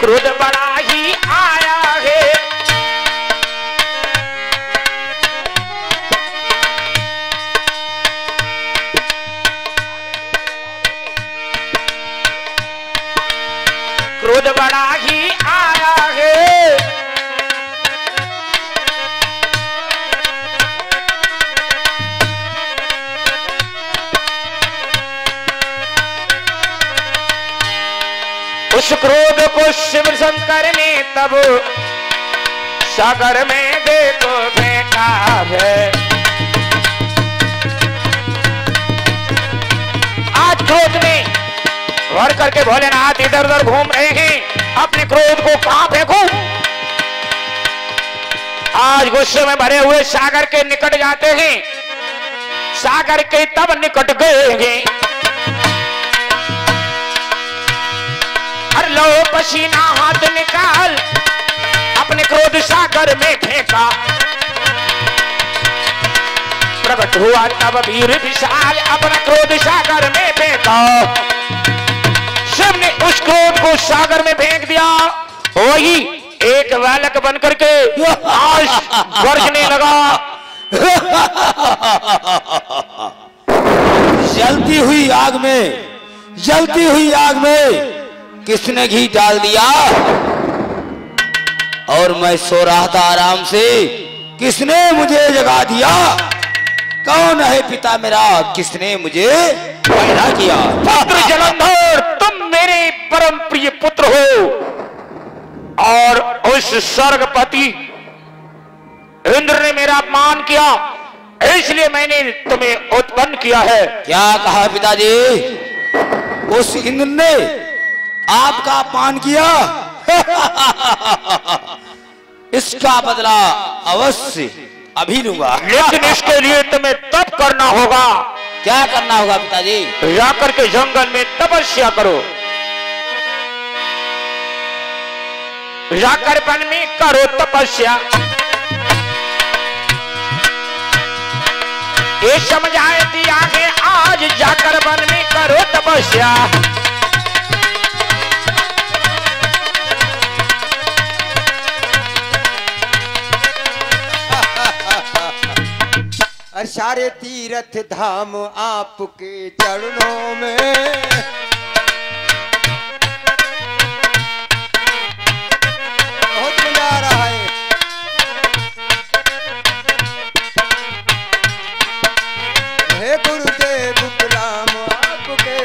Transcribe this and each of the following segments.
क्रोध बड़ा ही आया है। क्रोध बड़ा ही आया है। उस क्रोध को शिव शंकर ने तब सागर में देखो फेंका है। आज क्रोध में भर करके भोलेनाथ इधर उधर घूम रहे हैं, अपने क्रोध को कहां फेंकूं? आज गुस्से में भरे हुए सागर के निकट जाते हैं। सागर के तब निकट गए हैं, अरे लो पसीना हाथ निकाल, अपने क्रोध सागर में फेंका। प्रकट हुआ तब वीर विशाल, अपना क्रोध सागर में फेंका। शिव ने उस क्रोध को सागर में फेंक दिया। वही एक बालक बन करके आज गरजने लगा। जलती हुई आग में, जलती हुई आग में किसने घी डाल दिया? और मैं सो रहा था आराम से, किसने मुझे जगा दिया? कौन है पिता मेरा, किसने मुझे पैदा किया? पुत्र जलंधर, तुम मेरे परम प्रिय पुत्र हो और उस स्वर्गपति इंद्र ने मेरा अपमान किया, इसलिए मैंने तुम्हें उत्पन्न किया है। क्या कहा पिताजी? उस इंद्र ने आपका अपमान किया? इसका बदला अवश्य अभी लूंगा। लेकिन इसके लिए तुम्हें तप करना होगा। क्या करना होगा पिताजी? जाकर के जंगल में तपस्या करो, जाकर वन में करो तपस्या। ये समझ आए दिया है, आज जाकर वन में करो तपस्या। सारे तीर्थ धाम आपके चरणों में, बहुत मजा आ रहा है। हे गुरुदेव प्रणाम आपके।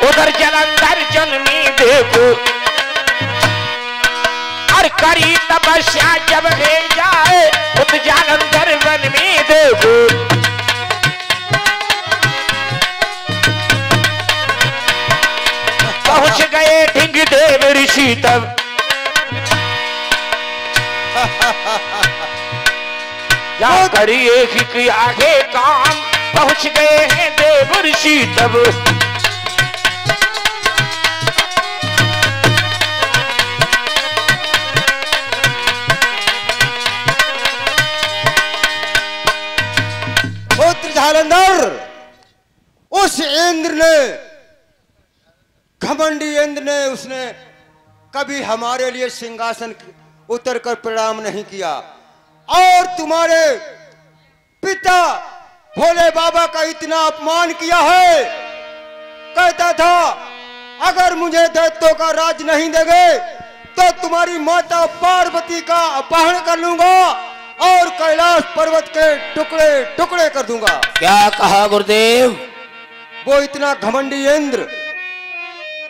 उधर जलंधर जन्मी देखो, और करी तपस्या जब है जाए, उत जलंधर वन में देखो। पहुंच गए ढिंग देव ऋषि तब, जा करी एक ही आगे काम, पहुंच गए हैं देव ऋषि तब। जालंधर, उस इंद्र ने, घमंडी इंद्र ने, उसने कभी हमारे लिए सिंहासन उतर कर प्रणाम नहीं किया और तुम्हारे पिता भोले बाबा का इतना अपमान किया है। कहता था अगर मुझे दैत्यों का राज नहीं देंगे तो तुम्हारी माता पार्वती का अपहरण कर लूंगा और कैलाश पर्वत के टुकड़े टुकड़े कर दूंगा। क्या कहा गुरुदेव? वो इतना घमंडी इंद्र,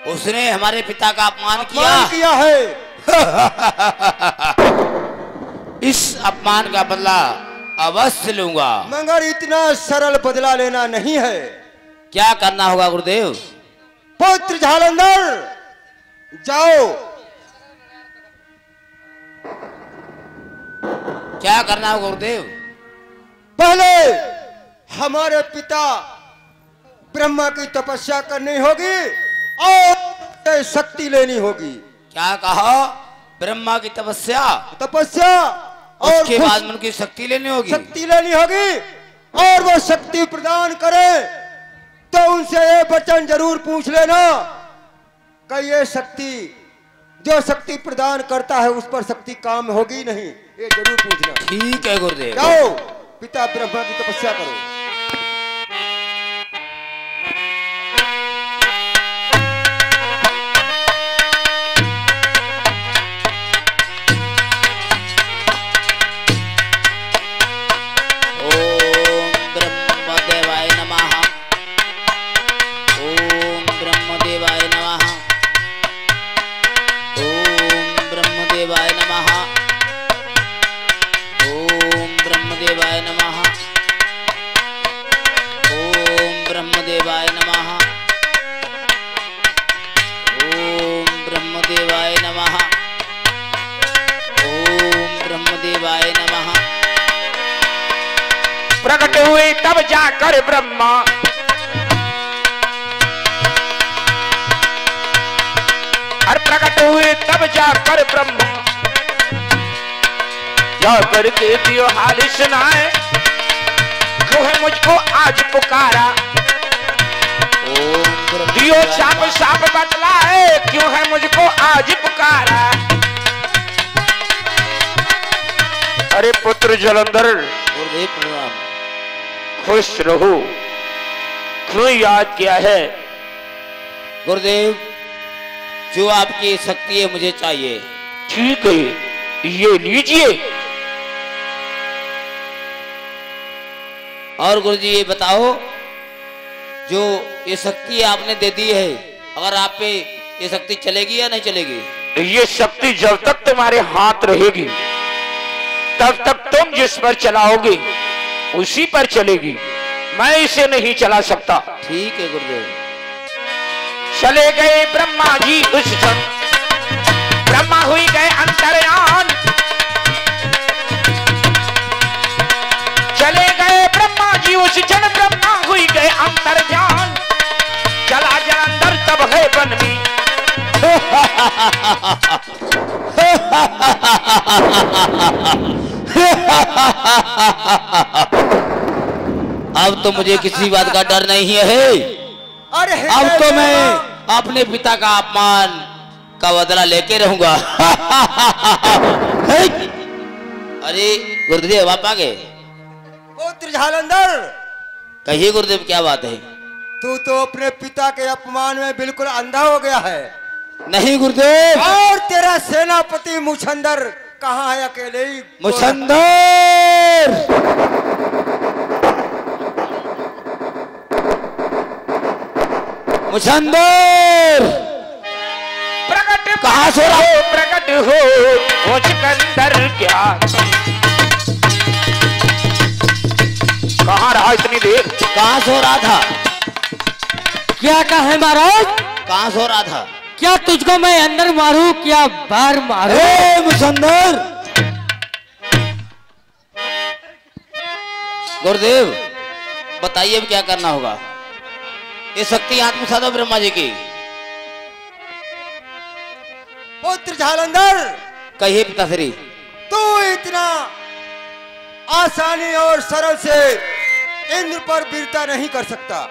उसने हमारे पिता का अपमान किया है। इस अपमान का बदला अवश्य लूंगा, मगर इतना सरल बदला लेना नहीं है। क्या करना होगा गुरुदेव? पुत्र जालंधर, जाओ। क्या करना होगा गुरुदेव? पहले हमारे पिता ब्रह्मा की तपस्या करनी होगी और शक्ति लेनी होगी। क्या कहा? ब्रह्मा की तपस्या और उसके बाद उनकी शक्ति लेनी होगी। शक्ति लेनी होगी और वो शक्ति प्रदान करे तो उनसे ये वचन जरूर पूछ लेना कि ये शक्ति जो शक्ति प्रदान करता है उस पर शक्ति काम होगी नहीं, ये जरूर पूछना। ठीक है गुरुदेव। जाओ पिता ब्रह्मा की तपस्या करो। प्रकट हुए तब जाकर ब्रह्मा, और प्रकट हुए तब जाकर ब्रह्मा जा करके दियो हाल सुनाए, क्यों है मुझको आज पुकारा, दियो साप साप बतलाए, क्यों है मुझको आज पुकारा। अरे पुत्र जलंधर प्रणाम। खुश रहो, क्यों याद किया है? गुरुदेव जो आपकी शक्ति है मुझे चाहिए। ठीक है, ये लीजिए। और गुरुजी ये बताओ, जो ये शक्ति आपने दे दी है, अगर आप पे ये शक्ति चलेगी या नहीं चलेगी? ये शक्ति जब तक तुम्हारे हाथ रहेगी तब तक तुम जिस पर चलाओगे उसी पर चलेगी, मैं इसे नहीं चला सकता। ठीक है गुरुदेव। चले गए ब्रह्मा जी उस क्षण, ब्रह्मा हुई गए अंतर्यान, चले गए ब्रह्मा जी उस क्षण, ब्रह्मा हुई गए अंतर्यान, चला जलंधर तब है वन में। अब तो मुझे किसी बात का डर नहीं है। अरे अब तो मैं अपने पिता का अपमान का बदला लेके रहूंगा। अरे गुरुदेव आप आ गए। पुत्र जालंधर, कहिए गुरुदेव क्या बात है? तू तो अपने पिता के अपमान में बिल्कुल अंधा हो गया है। नहीं गुरुदेव। और तेरा सेनापति मुछंदर कहाँ है? अकेले ही मुछंदर, मुछंदर प्रकट कहाँ से हो, प्रकट हो मुझकंदर, क्या कहाँ रहा इतनी देर? कहाँ सो रहा था? क्या कहे महाराज? कहाँ सो रहा था? क्या तुझको मैं अंदर मारूं क्या बाहर मारूं? मुछंदर। गुरुदेव बताइए अब क्या करना होगा? ये शक्ति आत्मसात हो ब्रह्मा जी की। पुत्र जालंधर, कहिए पिताश्री। तू इतना आसानी और सरल से इंद्र पर वीरता नहीं कर सकता,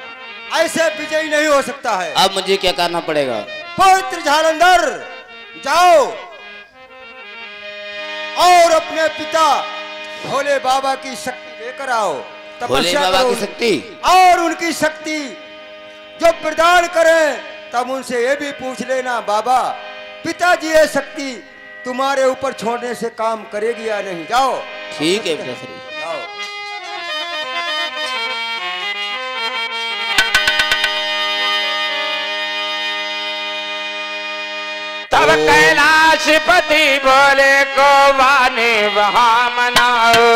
ऐसे विजयी नहीं हो सकता है। अब मुझे क्या करना पड़ेगा? पुत्र जालंधर, जाओ और अपने पिता भोले बाबा की शक्ति लेकर आओ। भोले बाबा की शक्ति और उनकी शक्ति जो प्रदान करें, तब उनसे ये भी पूछ लेना, बाबा पिताजी ये शक्ति तुम्हारे ऊपर छोड़ने से काम करेगी या नहीं। जाओ। ठीक है पिताश्री। जाओ। तब कैलाशपति बोले को वाने वहां मनाओ,